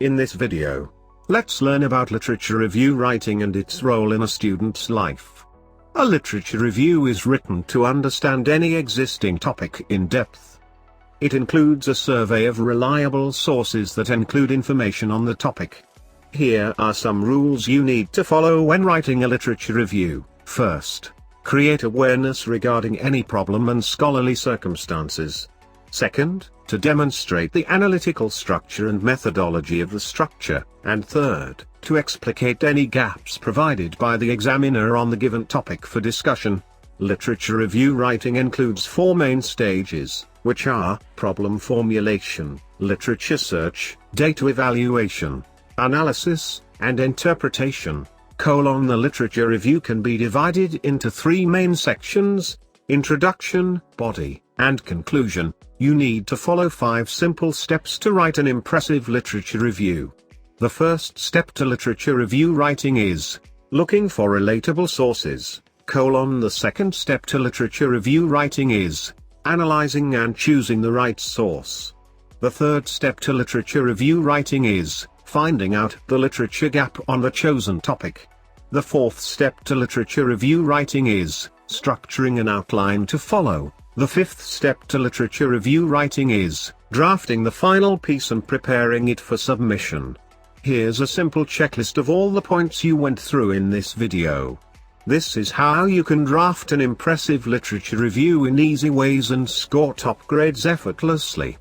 In this video, let's learn about literature review writing and its role in a student's life. A literature review is written to understand any existing topic in depth. It includes a survey of reliable sources that include information on the topic. Here are some rules you need to follow when writing a literature review. First, create awareness regarding any problem and scholarly circumstances. Second, to demonstrate the analytical structure and methodology of the structure. And third, to explicate any gaps provided by the examiner on the given topic for discussion. Literature review writing includes four main stages, which are problem formulation, literature search, data evaluation, analysis, and interpretation. The literature review can be divided into three main sections: introduction, body, and conclusion. You need to follow 5 simple steps to write an impressive literature review. The first step to literature review writing is looking for relatable sources. The second step to literature review writing is analyzing and choosing the right source. The third step to literature review writing is finding out the literature gap on the chosen topic. The fourth step to literature review writing is structuring an outline to follow. The fifth step to literature review writing is drafting the final piece and preparing it for submission. Here's a simple checklist of all the points you went through in this video. This is how you can draft an impressive literature review in easy ways and score top grades effortlessly.